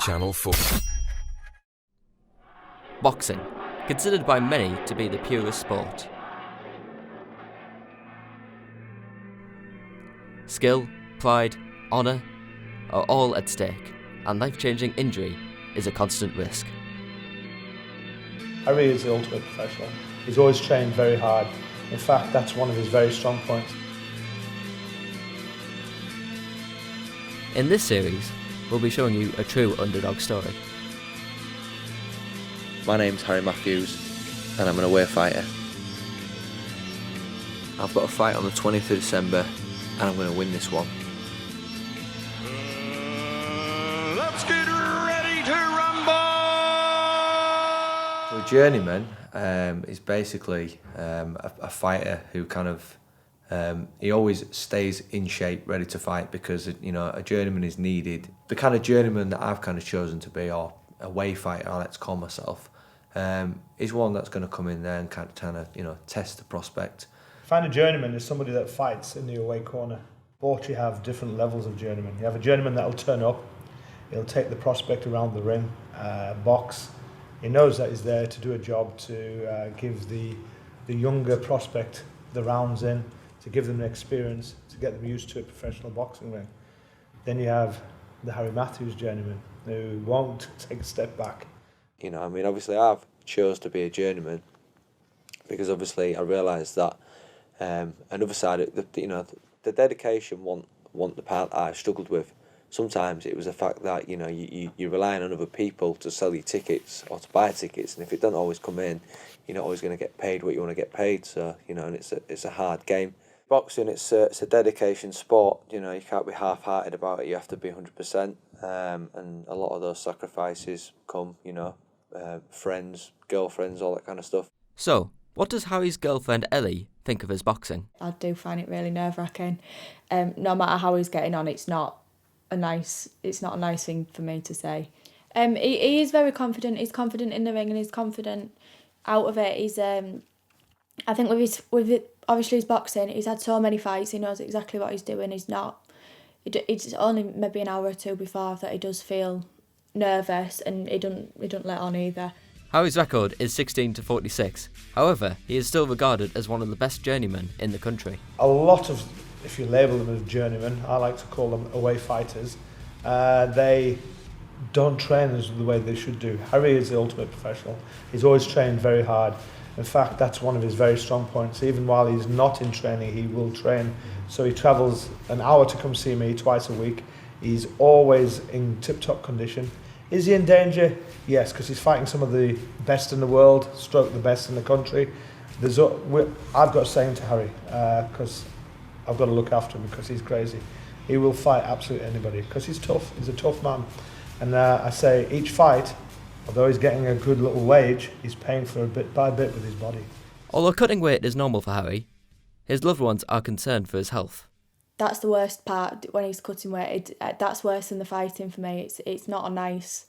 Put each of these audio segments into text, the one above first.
Channel 4. Boxing, considered by many to be the purest sport. Skill, pride, honour are all at stake, and life-changing injury is a constant risk. Harry is the ultimate professional. He's always trained very hard. In fact, that's one of his very strong points. In this series, we'll be showing you a true underdog story. My name's Harry Matthews and I'm an away fighter. I've got a fight on the 20th of December and I'm going to win this one. Let's get ready to rumble! So a journeyman is basically a fighter who kind of he always stays in shape, ready to fight, because a journeyman is needed. The kind of journeyman that I've kind of chosen to be, or away fighter, I like to call myself, is one that's going to come in there and kind of test the prospect. Find a journeyman is somebody that fights in the away corner. But you have different levels of journeyman. You have a journeyman that'll turn up, he'll take the prospect around the ring, box. He knows that he's there to do a job, to give the younger prospect the rounds in, to give them the experience, to get them used to a professional boxing ring. Then you have the Harry Matthews journeyman, who won't take a step back. Obviously I've chose to be a journeyman because obviously I realised that another side of the dedication want the part that I struggled with. Sometimes it was the fact that you're relying on other people to sell you tickets or to buy tickets, and if it doesn't always come in, you're not always going to get paid what you want to get paid. So and it's a hard game. Boxing, it's a dedication sport. You can't be half-hearted about it. You have to be 100%, and a lot of those sacrifices come, friends, girlfriends, all that kind of stuff. So, what does Harry's girlfriend Ellie think of his boxing? I do find it really nerve-wracking. No matter how he's getting on, it's not a nice thing for me to say. He is very confident. He's confident in the ring and he's confident out of it. He's I think obviously his boxing, he's had so many fights, he knows exactly what he's doing. It's only maybe an hour or two before that he does feel nervous, and he don't let on either. Harry's record is 16-46. However, he is still regarded as one of the best journeymen in the country. A lot of, if you label them as journeymen, I like to call them away fighters, they don't train as the way they should do. Harry is the ultimate professional. He's always trained very hard. In fact, that's one of his very strong points. Even while he's not in training, he will train. So he travels an hour to come see me twice a week. He's always in tip-top condition. Is he in danger? Yes, because he's fighting some of the best in the world, stroke the best in the country. I've got a saying to Harry, because I've got to look after him because he's crazy. He will fight absolutely anybody because he's tough. He's a tough man. And I say each fight, although he's getting a good little wage, he's paying for a bit by bit with his body. Although cutting weight is normal for Harry, his loved ones are concerned for his health. That's the worst part when he's cutting weight. That's worse than the fighting for me. It's not a nice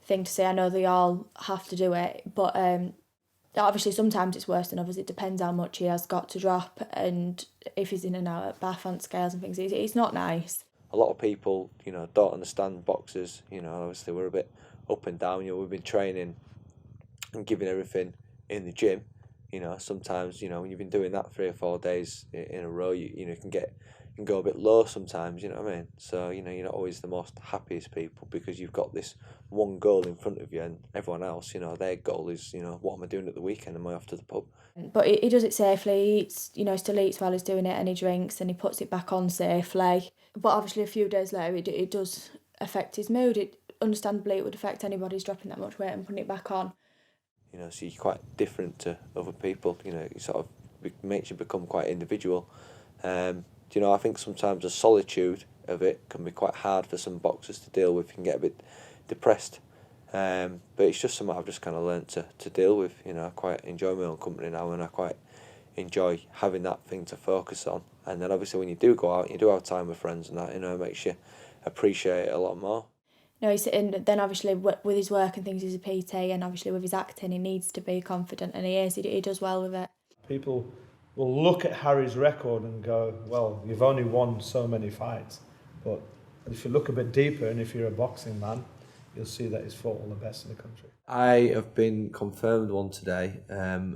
thing to say. I know they all have to do it, but obviously sometimes it's worse than others. It depends how much he has got to drop and if he's in and out at bath on scales and things. It's not nice. A lot of people, don't understand boxers. Obviously we're a bit up and down. We've been training and giving everything in the gym. Sometimes, when you've been doing that 3 or 4 days in a row, you can go a bit low sometimes, you know what I mean? So, you're not always the most happiest people because you've got this one goal in front of you and everyone else, their goal is, what am I doing at the weekend? Am I off to the pub? But he does it safely. He eats, still eats while he's doing it, and he drinks and he puts it back on safely. But obviously a few days later, it does affect his mood. Understandably, it would affect anybody who's dropping that much weight and putting it back on. So you're quite different to other people. It sort of makes you become quite individual. I think sometimes the solitude of it can be quite hard for some boxers to deal with. You can get a bit depressed. But it's just something I've just kind of learnt to deal with. I quite enjoy my own company now, and I quite enjoy having that thing to focus on. And then obviously when you do go out, you do have time with friends and that, it makes you appreciate it a lot more. And then obviously with his work and things, he's a PT, and obviously with his acting, he needs to be confident, and he is. He does well with it. People will look at Harry's record and go, well, you've only won so many fights. But if you look a bit deeper, and if you're a boxing man, you'll see that he's fought all the best in the country. I have been confirmed one today.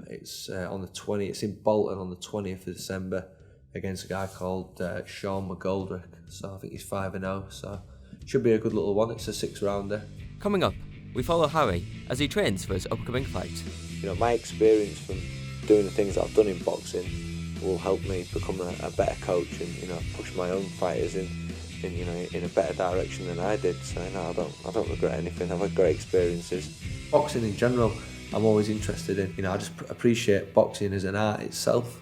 It's on the 20th. It's in Bolton on the 20th of December against a guy called Sean McGoldrick. So I think he's 5-0. So it should be a good little one. It's a 6-rounder. Coming up, we follow Harry as he trains for his upcoming fight. You know, my experience from doing the things that I've done in boxing will help me become a better coach and, you know, push my own fighters in a better direction than I did. So no, I don't regret anything. I've had great experiences. Boxing in general, I'm always interested in. You know, I just appreciate boxing as an art itself.